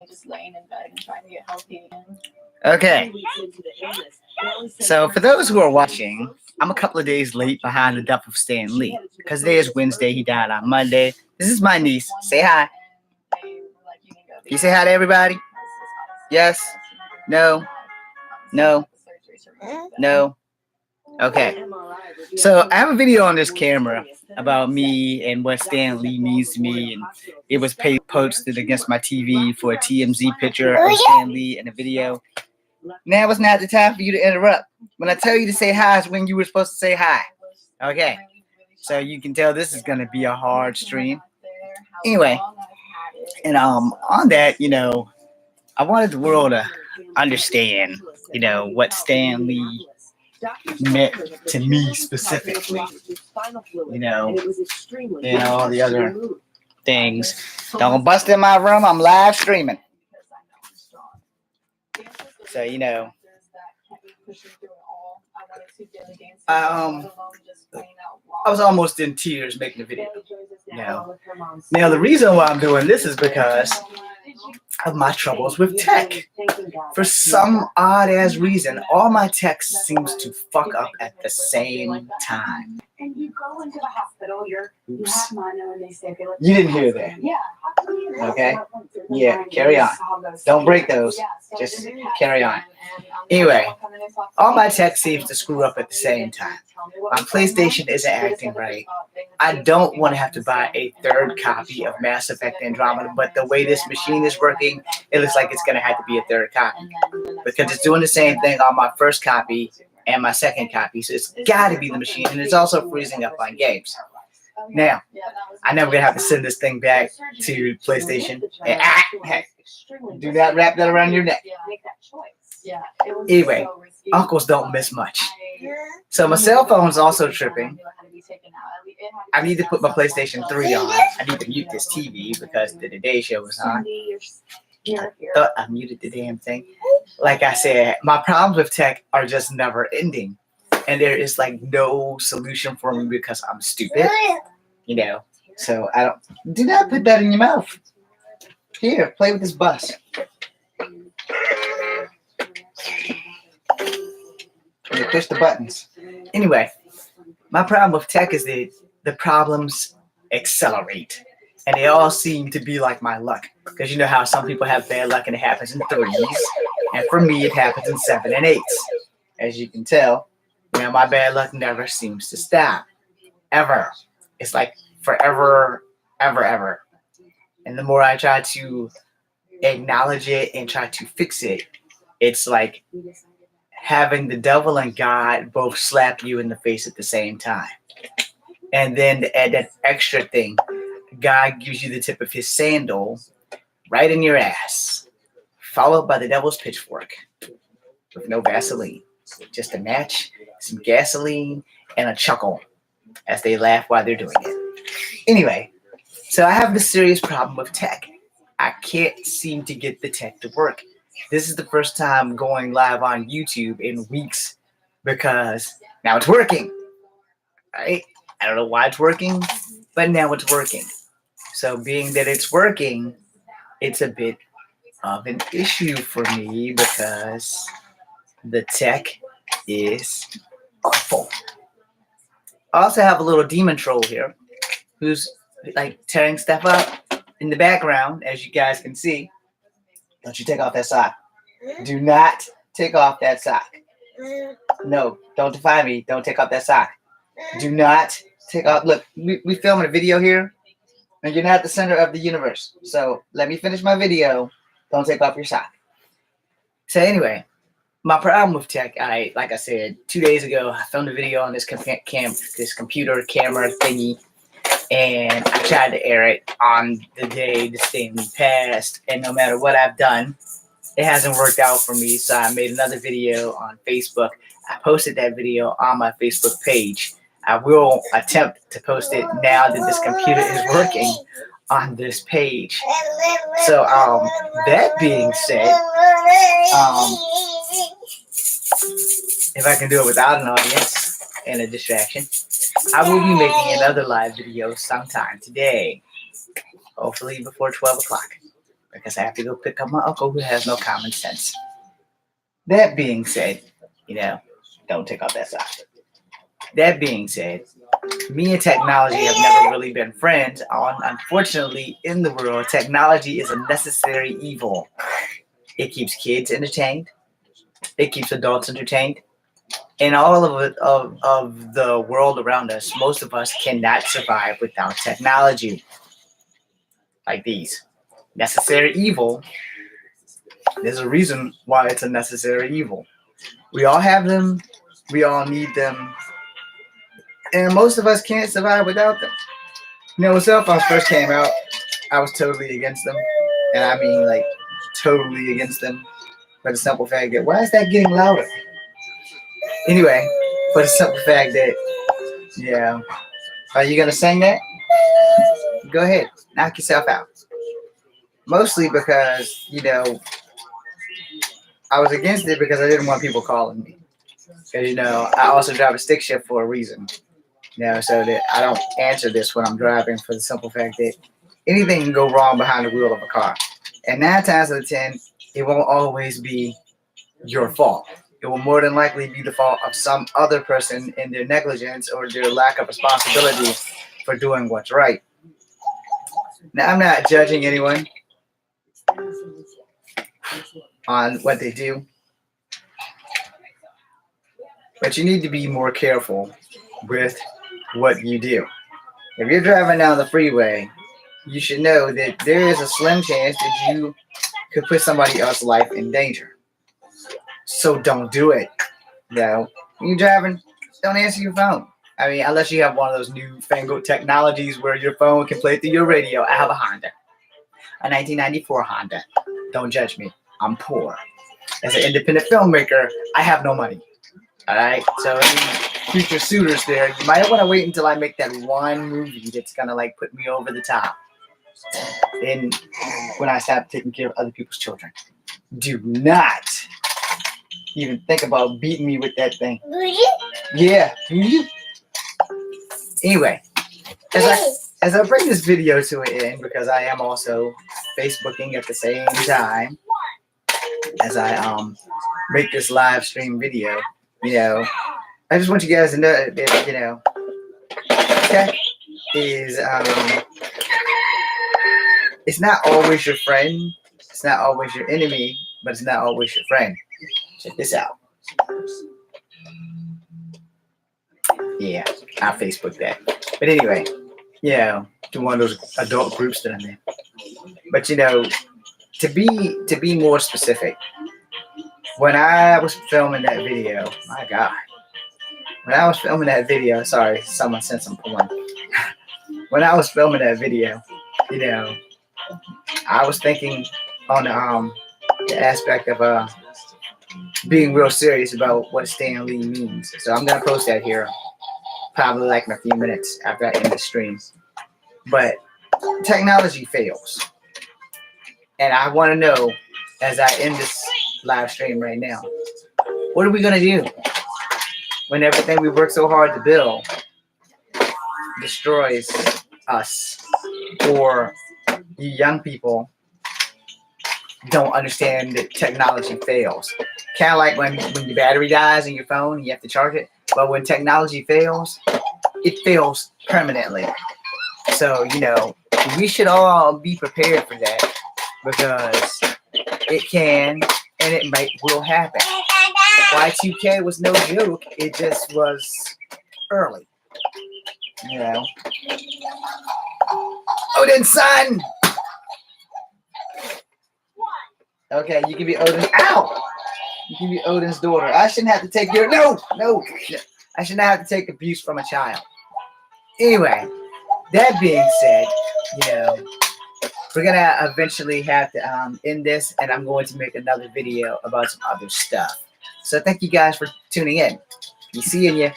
just laying in bed and trying to get healthy again. Okay. So for those who are watching, I'm a couple of days late behind the death of Stan Lee because today is Wednesday. He died on Monday. This is my niece. Say hi. You say hi to everybody? Yes? No? No? No? Okay. So I have a video on this camera about me and what Stan Lee means to me, and it was posted against my TV for a TMZ picture of Stan Lee in a video. Now it's not the time for you to interrupt. When I tell you to say hi is when you were supposed to say hi. Okay. So you can tell this is going to be a hard stream. Anyway, and on that, I wanted the world to understand, what Stan Lee meant to me specifically, and all the other things. Don't bust in my room. I'm live streaming. So, I was almost in tears making the video. Now, the reason why I'm doing this is because of my troubles with tech. For some odd-ass reason, all my tech seems to fuck up at the same time. And you go into the hospital, you have mono, and they say, you didn't hear that. Yeah. Okay. Yeah, carry on. Don't break those. Just carry on. Anyway, all my tech seems to screw up at the same time. My PlayStation isn't acting right. I don't want to have to buy a third copy of Mass Effect Andromeda, but the way this machine is working, it looks like it's going to have to be a third copy. Because it's doing the same thing on my first copy and my second copy, so it's got to be the machine, and it's also freezing up on games. Now, I know we're going to have to send this thing back to PlayStation. And, hey, do not wrap that around your neck. Anyway, uncles don't miss much. So my cell phone's also tripping. I need to put my PlayStation 3 on. I need to mute this TV because the Today Show was on. I thought I muted the damn thing. Like I said, my problems with tech are just never ending. And there is like no solution for me because I'm stupid. So do not put that in your mouth. Here, play with this bus. You push the buttons. Anyway, my problem with tech is that the problems accelerate. And they all seem to be like my luck. Because you know how some people have bad luck and it happens in 3s. And for me, it happens in 7 and 8s. As you can tell, my bad luck never seems to stop. Ever. It's like forever, ever, ever. And the more I try to acknowledge it and try to fix it, it's like having the devil and God both slap you in the face at the same time. And then to add that extra thing, God gives you the tip of his sandal right in your ass, followed by the devil's pitchfork with no Vaseline. Just a match, some gasoline, and a chuckle as they laugh while they're doing it. Anyway, so I have this serious problem with tech. I can't seem to get the tech to work. This is the first time going live on YouTube in weeks because now it's working. Right? I don't know why it's working, but now it's working. So being that it's working, it's a bit of an issue for me because the tech is awful. I also have a little demon troll here who's like tearing stuff up in the background, as you guys can see. Don't you take off that sock. Do not take off that sock. No, don't defy me. Don't take off that sock. Do not take off. Look, we filming a video here, and you're not the center of the universe. So let me finish my video. Don't take off your sock. So anyway, my problem with tech, like I said, 2 days ago, I filmed a video on this computer camera thingy, and I tried to air it on the day the Stan Lee passed, and no matter what I've done, it hasn't worked out for me, so I made another video on Facebook. I posted that video on my Facebook page. I will attempt to post it now that this computer is working on this page. So, that being said, if I can do it without an audience and a distraction, I will be making another live video sometime today, hopefully before 12 o'clock. because I have to go pick up my uncle who has no common sense. That being said, don't take off that side. That being said, me and technology have never really been friends. Unfortunately, in the world, technology is a necessary evil. It keeps kids entertained. It keeps adults entertained. In all of the world around us, most of us cannot survive without technology. Like these. Necessary evil. There's a reason why it's a necessary evil. We all have them. We all need them. And most of us can't survive without them. When cell phones first came out, I was totally against them. And I mean, like, totally against them. For the simple fact that, why is that getting louder? Anyway, for the simple fact that, yeah. Are you going to sing that? Go ahead. Knock yourself out. Mostly because, I was against it because I didn't want people calling me. Because, I also drive a stick shift for a reason. So that I don't answer this when I'm driving for the simple fact that anything can go wrong behind the wheel of a car. And 9 times out of 10, it won't always be your fault. It will more than likely be the fault of some other person in their negligence or their lack of responsibility for doing what's right. Now, I'm not judging anyone on what they do, but you need to be more careful with what you do. If you're driving down the freeway, you should know that there is a slim chance that you could put somebody else's life in danger. So don't do it. When you're driving, don't answer your phone. I mean, unless you have one of those newfangled technologies where your phone can play through your radio. I have a Honda, a 1994 Honda. Don't judge me. I'm poor. As an independent filmmaker, I have no money. All right? So any future suitors there, you might want to wait until I make that one movie that's going to, put me over the top. And when I stop taking care of other people's children. Do not even think about beating me with that thing. Yeah. Anyway, as I bring this video to an end, because I am also Facebooking at the same time as I make this live stream video, I just want you guys to know that, tech is it's not always your friend, it's not always your enemy, but it's not always your friend. Check this out. Yeah, I Facebook that. But anyway, to one of those adult groups that I'm in. But to be more specific, when I was filming that video, my God. When I was filming that video, sorry, someone sent some porn. When I was filming that video, I was thinking on the aspect of being real serious about what Stan Lee means. So I'm gonna post that here, probably in a few minutes after I end the stream. But technology fails, and I want to know, as I end this live stream right now, what are we gonna do when everything we worked so hard to build destroys us, or you young people don't understand that technology fails? Kind of like when your battery dies in your phone and you have to charge it. But when technology fails, it fails permanently. So, we should all be prepared for that, because it can and it will happen. Y2K was no joke. It just was early. Odin's son! Okay, you can be Odin. Ow! You can be Odin's daughter. I shouldn't have to take your... No! I should not have to take abuse from a child. Anyway, that being said, we're going to eventually have to end this, and I'm going to make another video about some other stuff. So thank you guys for tuning in. Be seeing you.